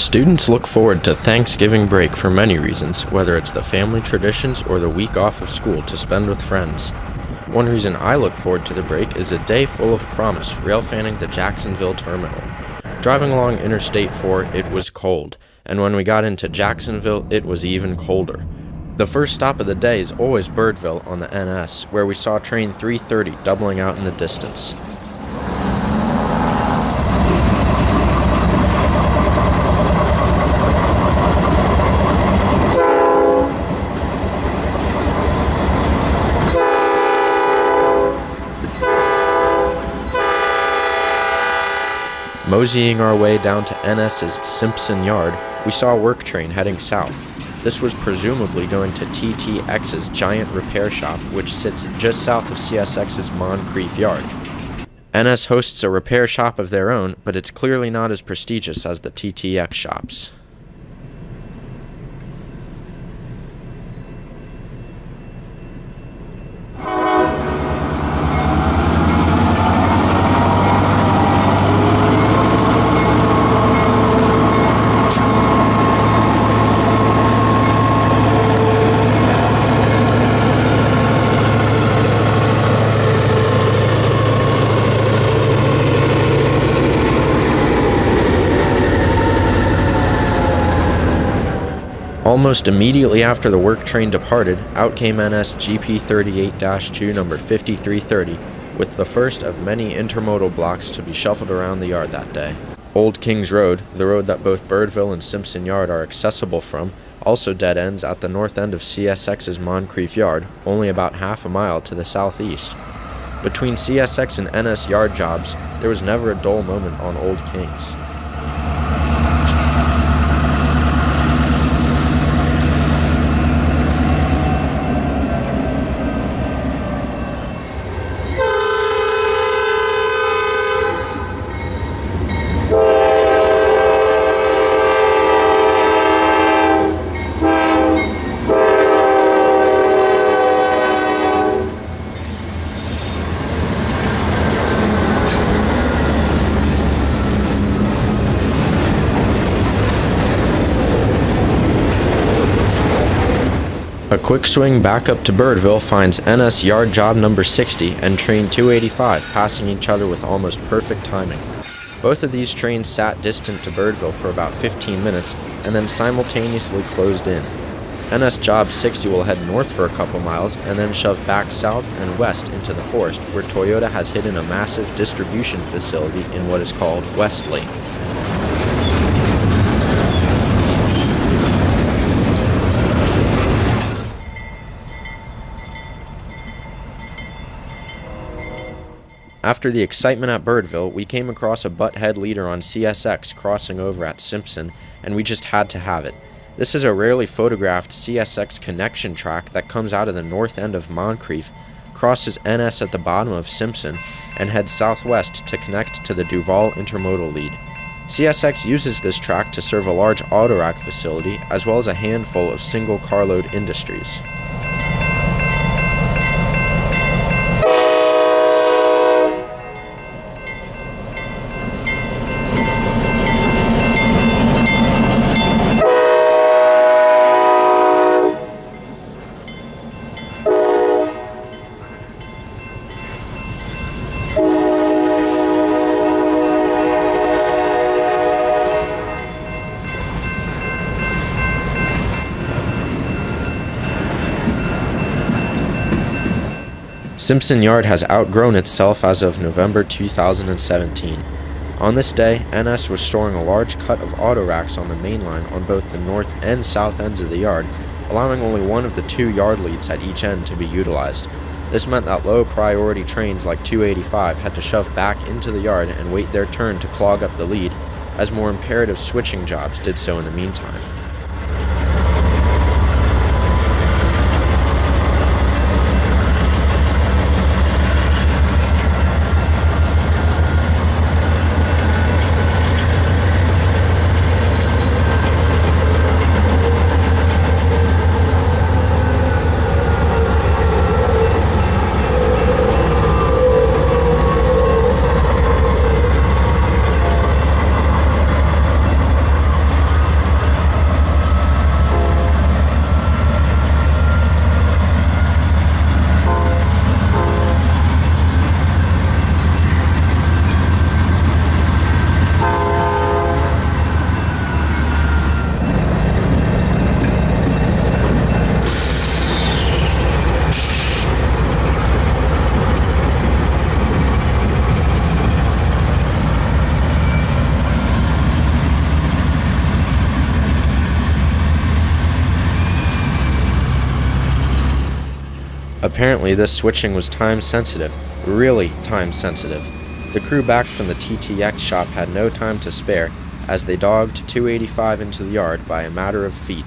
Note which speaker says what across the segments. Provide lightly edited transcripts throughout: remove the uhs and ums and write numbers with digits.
Speaker 1: Students look forward to Thanksgiving break for many reasons, whether it's the family traditions or the week off of school to spend with friends. One reason I look forward to the break is a day full of promise, railfanning the Jacksonville terminal. Driving along Interstate 4, it was cold, and when we got into Jacksonville, it was even colder. The first stop of the day is always Birdville on the NS, where we saw train 330 doubling out in the distance. Moseying our way down to NS's Simpson Yard, we saw a work train heading south. This was presumably going to TTX's giant repair shop, which sits just south of CSX's Moncrief Yard. NS hosts a repair shop of their own, but it's clearly not as prestigious as the TTX shops. Almost immediately after the work train departed, out came NS GP38-2 number 5330, with the first of many intermodal blocks to be shuffled around the yard that day. Old Kings Road, the road that both Birdville and Simpson Yard are accessible from, also dead ends at the north end of CSX's Moncrief Yard, only about half a mile to the southeast. Between CSX and NS yard jobs, there was never a dull moment on Old Kings. A quick swing back up to Birdville finds NS yard job number 60 and train 285 passing each other with almost perfect timing. Both of these trains sat distant to Birdville for about 15 minutes and then simultaneously closed in. NS job 60 will head north for a couple miles and then shove back south and west into the forest, where Toyota has hidden a massive distribution facility in what is called Westlake. After the excitement at Birdville, we came across a butthead leader on CSX crossing over at Simpson, and we just had to have it. This is a rarely photographed CSX connection track that comes out of the north end of Moncrief, crosses NS at the bottom of Simpson, and heads southwest to connect to the Duval Intermodal Lead. CSX uses this track to serve a large auto rack facility, as well as a handful of single carload industries. Simpson Yard has outgrown itself as of November 2017. On this day, NS was storing a large cut of auto racks on the main line on both the north and south ends of the yard, allowing only one of the two yard leads at each end to be utilized. This meant that low-priority trains like 285 had to shove back into the yard and wait their turn to clog up the lead, as more imperative switching jobs did so in the meantime. Apparently this switching was time sensitive, really time sensitive. The crew back from the TTX shop had no time to spare as they dogged 285 into the yard by a matter of feet.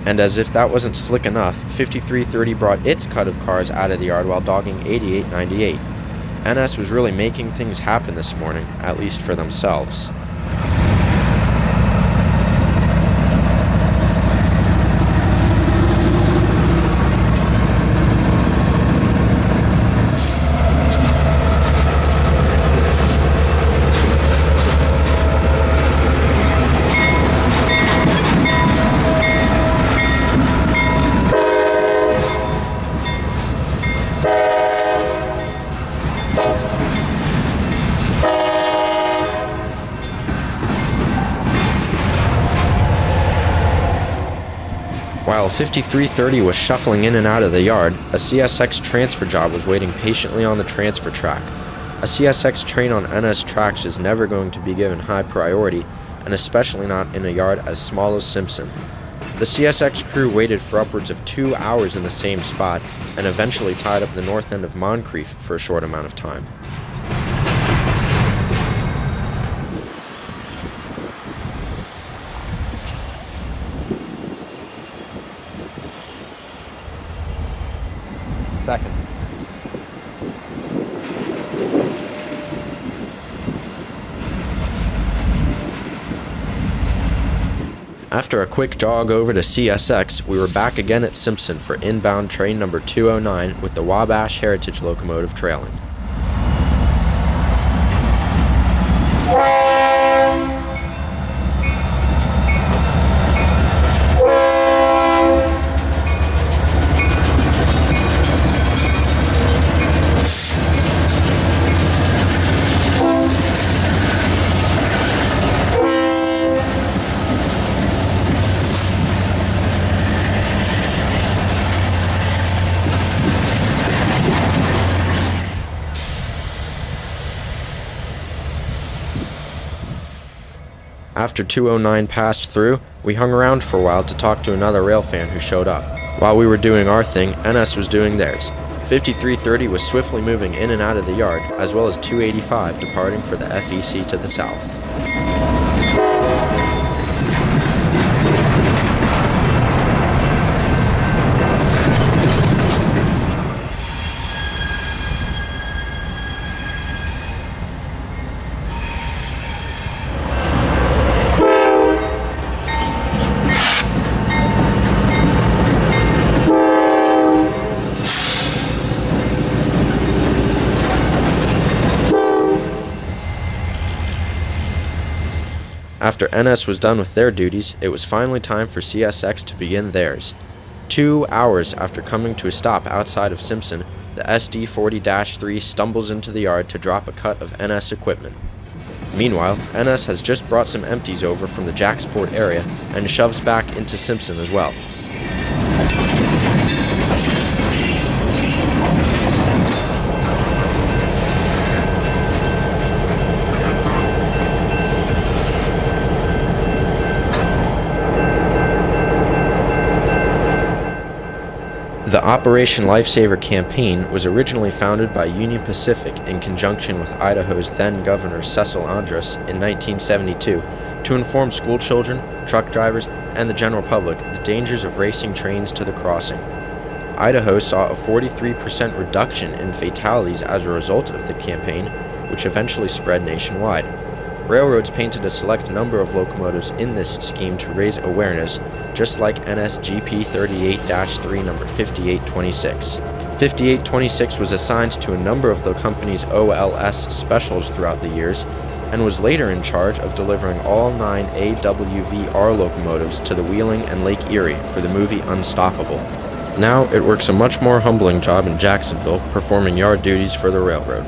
Speaker 1: And as if that wasn't slick enough, 5330 brought its cut of cars out of the yard while dogging 8898. NS was really making things happen this morning, at least for themselves. While 5330 was shuffling in and out of the yard, a CSX transfer job was waiting patiently on the transfer track. A CSX train on NS tracks is never going to be given high priority, and especially not in a yard as small as Simpson. The CSX crew waited for upwards of 2 hours in the same spot, and eventually tied up the north end of Moncrief for a short amount of time.
Speaker 2: Second.
Speaker 1: After a quick jog over to CSX, we were back again at Simpson for inbound train number 209 with the Wabash Heritage locomotive trailing. After 209 passed through, we hung around for a while to talk to another rail fan who showed up. While we were doing our thing, NS was doing theirs. 5330 was swiftly moving in and out of the yard, as well as 285 departing for the FEC to the south. After NS was done with their duties, it was finally time for CSX to begin theirs. 2 hours after coming to a stop outside of Simpson, the SD40-3 stumbles into the yard to drop a cut of NS equipment. Meanwhile, NS has just brought some empties over from the Jacksport area and shoves back into Simpson as well. The Operation Lifesaver campaign was originally founded by Union Pacific in conjunction with Idaho's then-Governor Cecil Andrus in 1972 to inform schoolchildren, truck drivers, and the general public the dangers of racing trains to the crossing. Idaho saw a 43% reduction in fatalities as a result of the campaign, which eventually spread nationwide. Railroads painted a select number of locomotives in this scheme to raise awareness, just like NSGP 38-3 number 5826. 5826 was assigned to a number of the company's OLS specials throughout the years, and was later in charge of delivering all 9 AWVR locomotives to the Wheeling and Lake Erie for the movie Unstoppable. Now it works a much more humbling job in Jacksonville, performing yard duties for the railroad.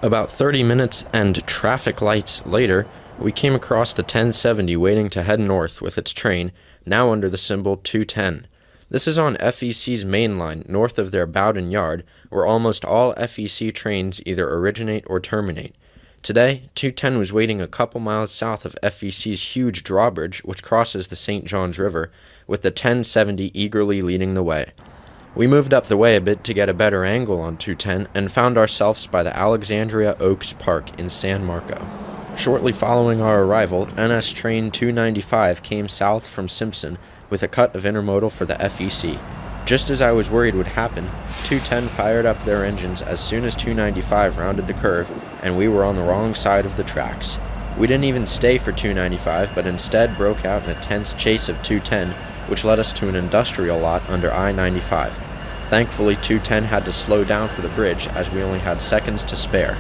Speaker 1: About 30 minutes and traffic lights later, we came across the 1070 waiting to head north with its train, now under the symbol 210. This is on FEC's main line, north of their Bowden Yard, where almost all FEC trains either originate or terminate. Today, 210 was waiting a couple miles south of FEC's huge drawbridge, which crosses the St. Johns River, with the 1070 eagerly leading the way. We moved up the way a bit to get a better angle on 210 and found ourselves by the Alexandria Oaks Park in San Marco. Shortly following our arrival, NS Train 295 came south from Simpson with a cut of intermodal for the FEC. Just as I was worried would happen, 210 fired up their engines as soon as 295 rounded the curve, and we were on the wrong side of the tracks. We didn't even stay for 295, but instead broke out in a tense chase of 210, which led us to an industrial lot under I-95. Thankfully, 210 had to slow down for the bridge as we only had seconds to spare.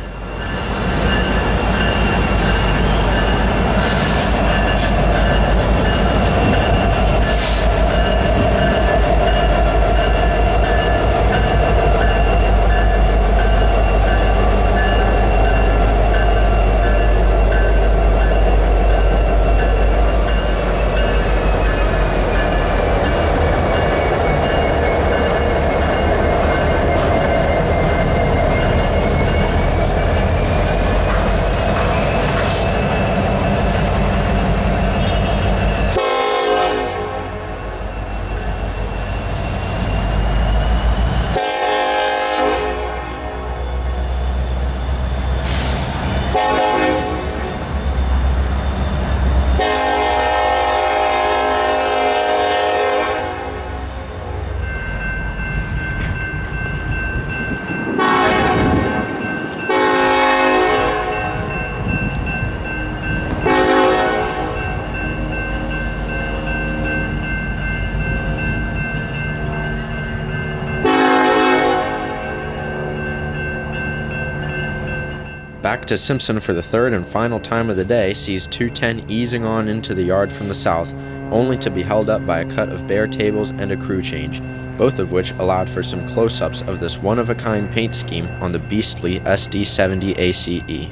Speaker 1: Back to Simpson for the third and final time of the day sees 210 easing on into the yard from the south, only to be held up by a cut of bare tables and a crew change, both of which allowed for some close-ups of this one-of-a-kind paint scheme on the beastly SD70 ACE.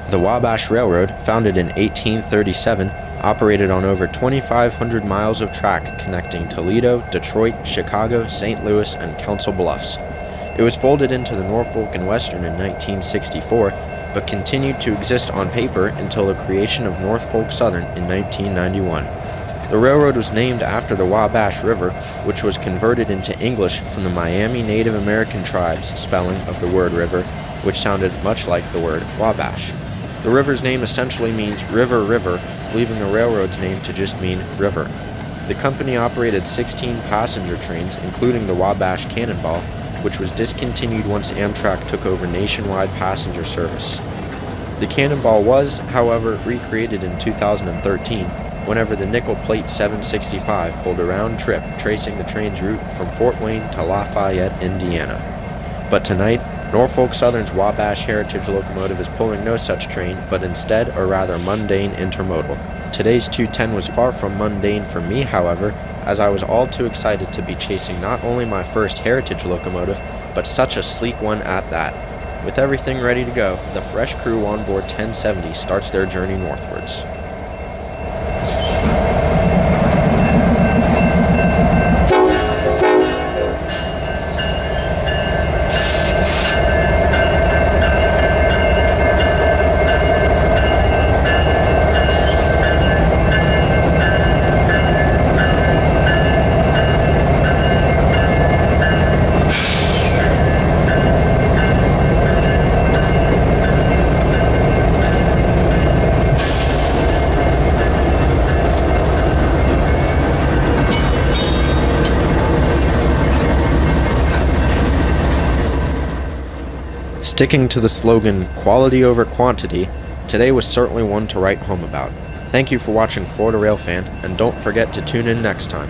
Speaker 1: The Wabash Railroad, founded in 1837, operated on over 2,500 miles of track connecting Toledo, Detroit, Chicago, St. Louis, and Council Bluffs. It was folded into the Norfolk and Western in 1964, but continued to exist on paper until the creation of Norfolk Southern in 1991. The railroad was named after the Wabash River, which was converted into English from the Miami Native American tribes' spelling of the word river, which sounded much like the word Wabash. The river's name essentially means river, leaving the railroad's name to just mean river. The company operated 16 passenger trains, including the Wabash Cannonball, which was discontinued once Amtrak took over nationwide passenger service. The Cannonball was, however, recreated in 2013, whenever the nickel plate 765 pulled a round trip tracing the train's route from Fort Wayne to Lafayette, Indiana. But tonight, Norfolk Southern's Wabash Heritage locomotive is pulling no such train, but instead a rather mundane intermodal. Today's 210 was far from mundane for me, however, as I was all too excited to be chasing not only my first Heritage locomotive, but such a sleek one at that. With everything ready to go, the fresh crew on board 1070 starts their journey northwards. Sticking to the slogan, quality over quantity, today was certainly one to write home about. Thank you for watching Florida Railfan, and don't forget to tune in next time.